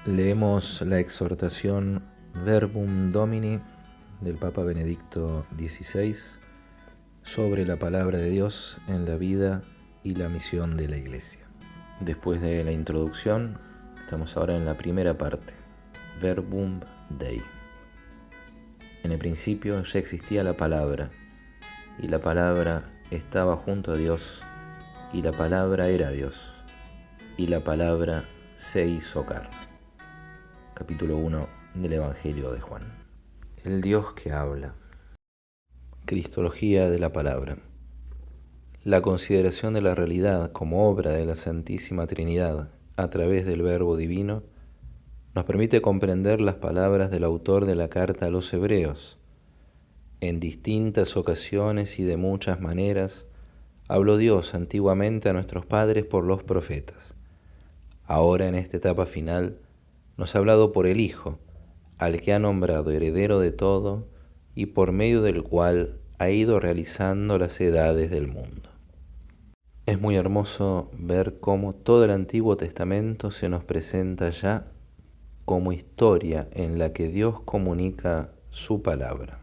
Leemos la exhortación Verbum Domini del Papa Benedicto XVI sobre la palabra de Dios en la vida y la misión de la Iglesia. Después de la introducción, estamos ahora en la primera parte, Verbum Dei. En el principio ya existía la palabra, y la palabra estaba junto a Dios, y la palabra era Dios, y la palabra se hizo carne. Capítulo 1 del Evangelio de Juan. El Dios que habla. Cristología de la palabra. La consideración de la realidad como obra de la Santísima Trinidad a través del Verbo Divino nos permite comprender las palabras del autor de la carta a los Hebreos. En distintas ocasiones y de muchas maneras habló Dios antiguamente a nuestros padres por los profetas. Ahora, en esta etapa final, nos ha hablado por el Hijo, al que ha nombrado heredero de todo y por medio del cual ha ido realizando las edades del mundo. Es muy hermoso ver cómo todo el Antiguo Testamento se nos presenta ya como historia en la que Dios comunica su palabra.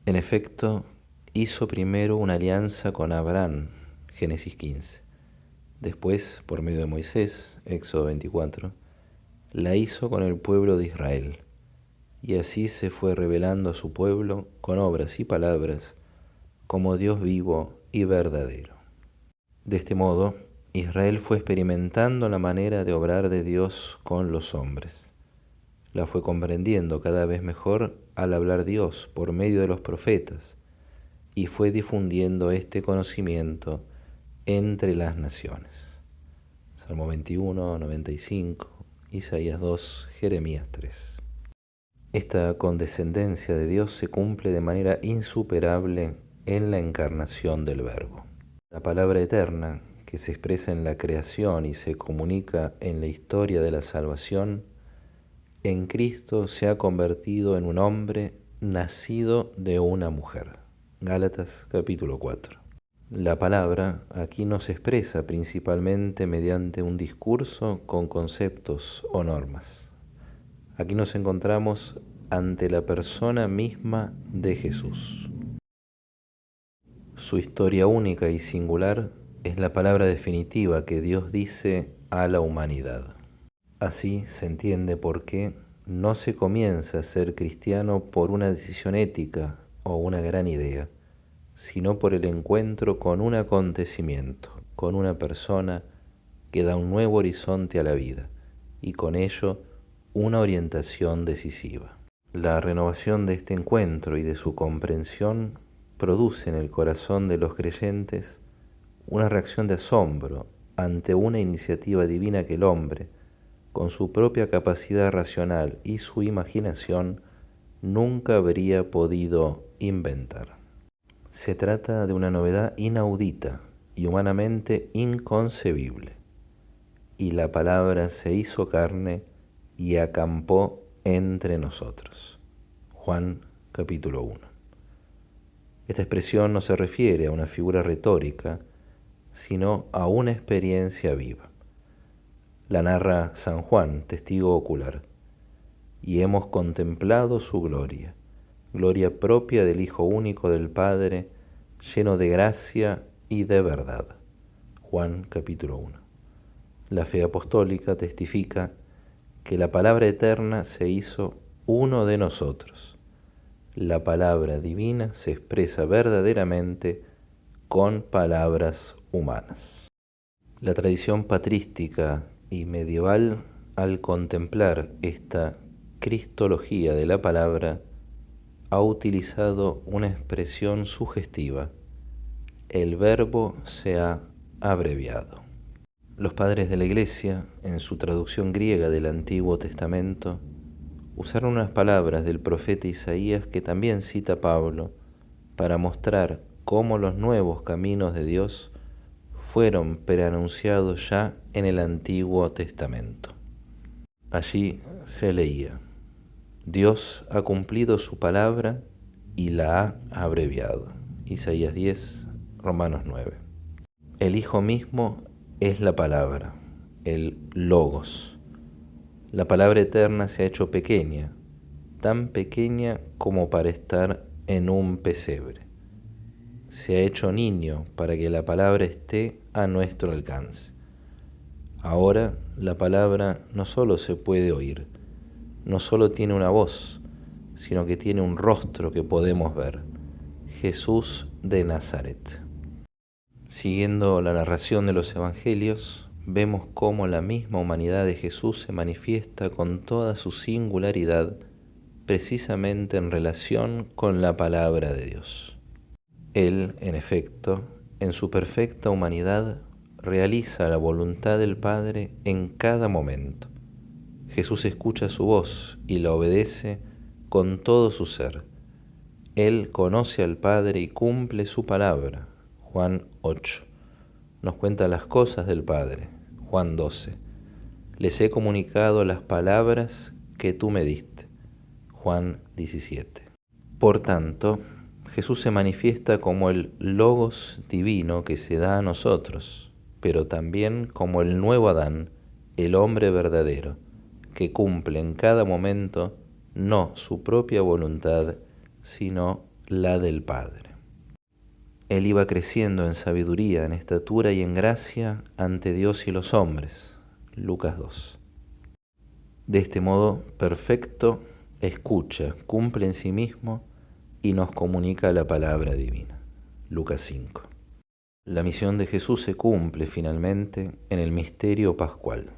En efecto, hizo primero una alianza con Abraham, Génesis 15. Después, por medio de Moisés, Éxodo 24, la hizo con el pueblo de Israel, y así se fue revelando a su pueblo con obras y palabras como Dios vivo y verdadero. De este modo, Israel fue experimentando la manera de obrar de Dios con los hombres. La fue comprendiendo cada vez mejor al hablar Dios por medio de los profetas, y fue difundiendo este conocimiento entre las naciones. Salmo 21, 95, Isaías 2, Jeremías 3. Esta condescendencia de Dios se cumple de manera insuperable en la encarnación del Verbo. La palabra eterna, que se expresa en la creación y se comunica en la historia de la salvación, en Cristo se ha convertido en un hombre nacido de una mujer. Gálatas capítulo 4. La palabra aquí no se expresa principalmente mediante un discurso con conceptos o normas. Aquí nos encontramos ante la persona misma de Jesús. Su historia única y singular es la palabra definitiva que Dios dice a la humanidad. Así se entiende por qué no se comienza a ser cristiano por una decisión ética o una gran idea, sino por el encuentro con un acontecimiento, con una persona que da un nuevo horizonte a la vida y con ello una orientación decisiva. La renovación de este encuentro y de su comprensión produce en el corazón de los creyentes una reacción de asombro ante una iniciativa divina que el hombre, con su propia capacidad racional y su imaginación, nunca habría podido inventar. Se trata de una novedad inaudita y humanamente inconcebible, y la palabra se hizo carne y acampó entre nosotros. Juan capítulo 1. Esta expresión no se refiere a una figura retórica, sino a una experiencia viva. La narra San Juan, testigo ocular, y hemos contemplado su gloria, gloria propia del Hijo único del Padre, lleno de gracia y de verdad. Juan capítulo 1. La fe apostólica testifica que la palabra eterna se hizo uno de nosotros. La palabra divina se expresa verdaderamente con palabras humanas. La tradición patrística y medieval, al contemplar esta cristología de la palabra, ha utilizado una expresión sugestiva: el verbo se ha abreviado. Los padres de la Iglesia, en su traducción griega del Antiguo Testamento, usaron unas palabras del profeta Isaías que también cita Pablo para mostrar cómo los nuevos caminos de Dios fueron preanunciados ya en el Antiguo Testamento. Allí se leía: Dios ha cumplido su palabra y la ha abreviado. Isaías 10, Romanos 9. El Hijo mismo es la palabra, el Logos. La palabra eterna se ha hecho pequeña, tan pequeña como para estar en un pesebre. Se ha hecho niño para que la palabra esté a nuestro alcance. Ahora la palabra no solo se puede oír, no solo tiene una voz, sino que tiene un rostro que podemos ver: Jesús de Nazaret. Siguiendo la narración de los Evangelios, vemos cómo la misma humanidad de Jesús se manifiesta con toda su singularidad precisamente en relación con la palabra de Dios. Él, en efecto, en su perfecta humanidad, realiza la voluntad del Padre en cada momento. Jesús escucha su voz y la obedece con todo su ser. Él conoce al Padre y cumple su palabra. Juan 8. Nos cuenta las cosas del Padre. Juan 12. Les he comunicado las palabras que tú me diste. Juan 17. Por tanto, Jesús se manifiesta como el Logos divino que se da a nosotros, pero también como el nuevo Adán, el hombre verdadero, que cumple en cada momento no su propia voluntad, sino la del Padre. Él iba creciendo en sabiduría, en estatura y en gracia ante Dios y los hombres. Lucas 2. De este modo, perfecto, escucha, cumple en sí mismo y nos comunica la palabra divina. Lucas 5. La misión de Jesús se cumple finalmente en el misterio pascual.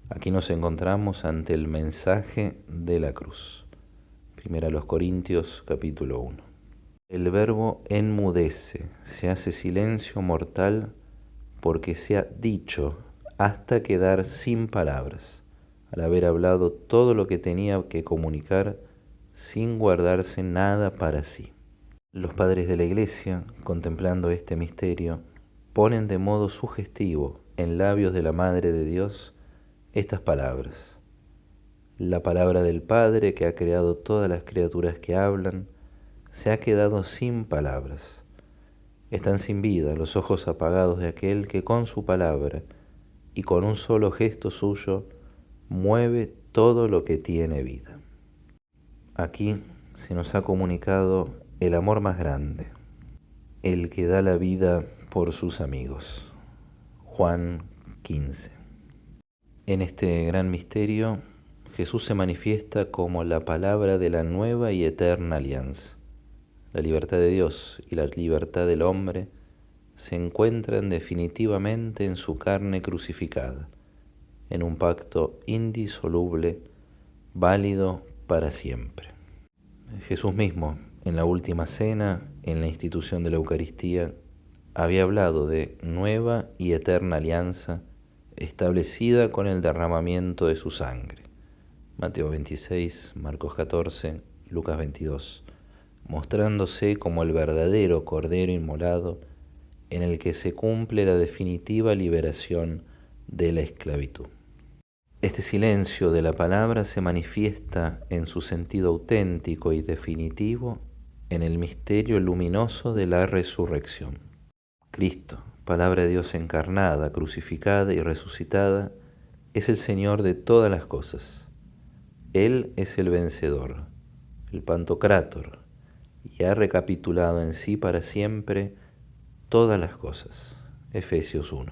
Aquí nos encontramos ante el mensaje de la cruz. Primera a los Corintios, capítulo 1. El Verbo enmudece, se hace silencio mortal porque se ha dicho hasta quedar sin palabras, al haber hablado todo lo que tenía que comunicar sin guardarse nada para sí. Los padres de la Iglesia, contemplando este misterio, ponen de modo sugestivo en labios de la Madre de Dios estas palabras: la palabra del Padre que ha creado todas las criaturas que hablan, se ha quedado sin palabras. Están sin vida los ojos apagados de aquel que con su palabra y con un solo gesto suyo mueve todo lo que tiene vida. Aquí se nos ha comunicado el amor más grande, el que da la vida por sus amigos. Juan 15. En este gran misterio, Jesús se manifiesta como la palabra de la nueva y eterna alianza. La libertad de Dios y la libertad del hombre se encuentran definitivamente en su carne crucificada, en un pacto indisoluble, válido para siempre. Jesús mismo, en la última cena, en la institución de la Eucaristía, había hablado de nueva y eterna alianza establecida con el derramamiento de su sangre. Mateo 26, Marcos 14, Lucas 22. Mostrándose como el verdadero Cordero inmolado en el que se cumple la definitiva liberación de la esclavitud. Este silencio de la palabra se manifiesta en su sentido auténtico y definitivo en el misterio luminoso de la resurrección. Cristo, palabra de Dios encarnada, crucificada y resucitada, es el Señor de todas las cosas. Él es el vencedor, el Pantocrátor, y ha recapitulado en sí para siempre todas las cosas. Efesios 1.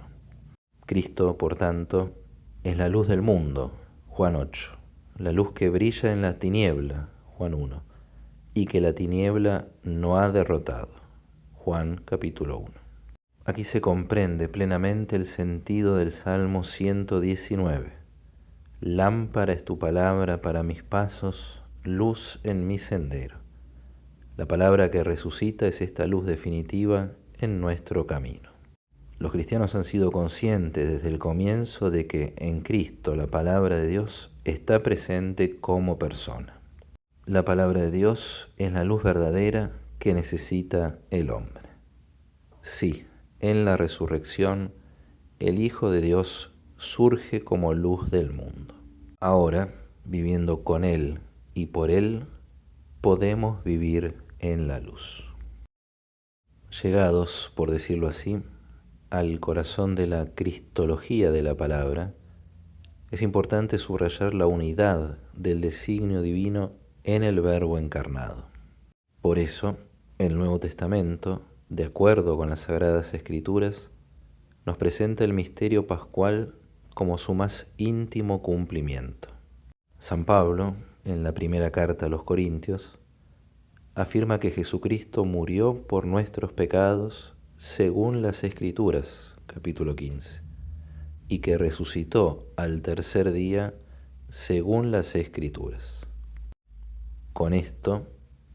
Cristo, por tanto, es la luz del mundo. Juan 8. La luz que brilla en la tiniebla. Juan 1. Y que la tiniebla no ha derrotado. Juan capítulo 1. Aquí se comprende plenamente el sentido del Salmo 119. Lámpara es tu palabra para mis pasos, luz en mi sendero. La palabra que resucita es esta luz definitiva en nuestro camino. Los cristianos han sido conscientes desde el comienzo de que en Cristo la palabra de Dios está presente como persona. La palabra de Dios es la luz verdadera que necesita el hombre. Sí, en la resurrección, el Hijo de Dios surge como luz del mundo. Ahora, viviendo con Él y por Él, podemos vivir en la luz. Llegados, por decirlo así, al corazón de la cristología de la palabra, es importante subrayar la unidad del designio divino en el Verbo encarnado. Por eso, el Nuevo Testamento, de acuerdo con las Sagradas Escrituras, nos presenta el misterio pascual como su más íntimo cumplimiento. San Pablo, en la primera carta a los Corintios, afirma que Jesucristo murió por nuestros pecados según las Escrituras, capítulo 15, y que resucitó al tercer día según las Escrituras. Con esto,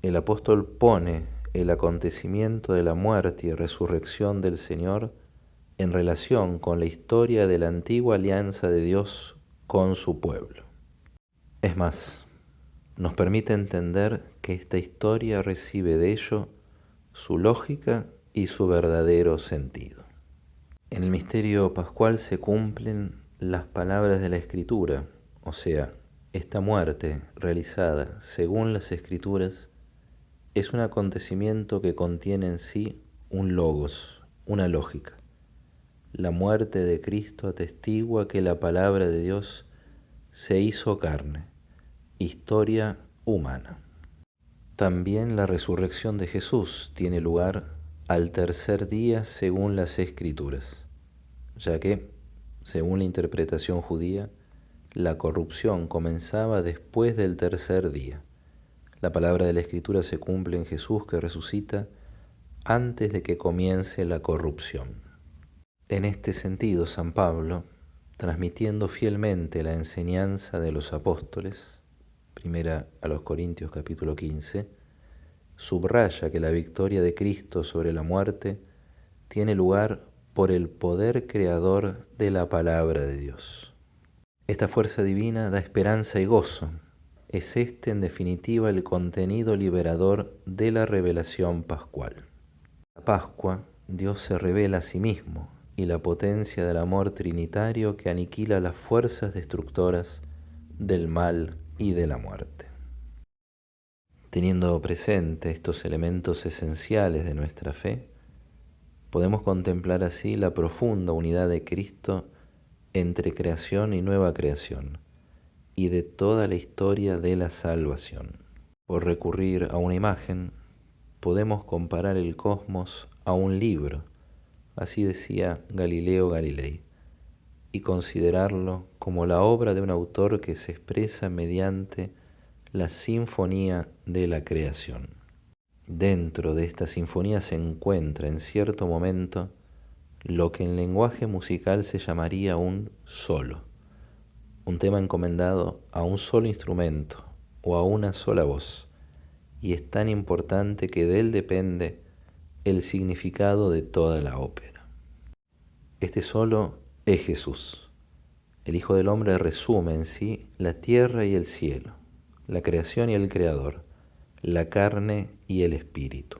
el apóstol pone el acontecimiento de la muerte y resurrección del Señor en relación con la historia de la antigua alianza de Dios con su pueblo. Es más, nos permite entender que esta historia recibe de ello su lógica y su verdadero sentido. En el misterio pascual se cumplen las palabras de la Escritura, o sea, esta muerte realizada según las Escrituras es un acontecimiento que contiene en sí un logos, una lógica. La muerte de Cristo atestigua que la palabra de Dios se hizo carne, historia humana. También la resurrección de Jesús tiene lugar al tercer día según las Escrituras, ya que, según la interpretación judía, la corrupción comenzaba después del tercer día. La palabra de la Escritura se cumple en Jesús que resucita antes de que comience la corrupción. En este sentido, San Pablo, transmitiendo fielmente la enseñanza de los apóstoles, primera a los Corintios capítulo 15, subraya que la victoria de Cristo sobre la muerte tiene lugar por el poder creador de la palabra de Dios. Esta fuerza divina da esperanza y gozo. Es este, en definitiva, el contenido liberador de la revelación pascual. La Pascua, Dios se revela a sí mismo, y la potencia del amor trinitario que aniquila las fuerzas destructoras del mal y de la muerte. Teniendo presente estos elementos esenciales de nuestra fe, podemos contemplar así la profunda unidad de Cristo entre creación y nueva creación, y de toda la historia de la salvación. Por recurrir a una imagen, podemos comparar el cosmos a un libro, así decía Galileo Galilei, y considerarlo como la obra de un autor que se expresa mediante la sinfonía de la creación. Dentro de esta sinfonía se encuentra en cierto momento lo que en lenguaje musical se llamaría un solo, un tema encomendado a un solo instrumento o a una sola voz, y es tan importante que de él depende el significado de toda la ópera. Este solo es Jesús. El Hijo del Hombre resume en sí la tierra y el cielo, la creación y el Creador, la carne y el espíritu.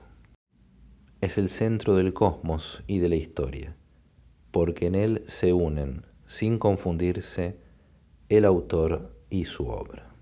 Es el centro del cosmos y de la historia, porque en él se unen, sin confundirse, el autor y su obra.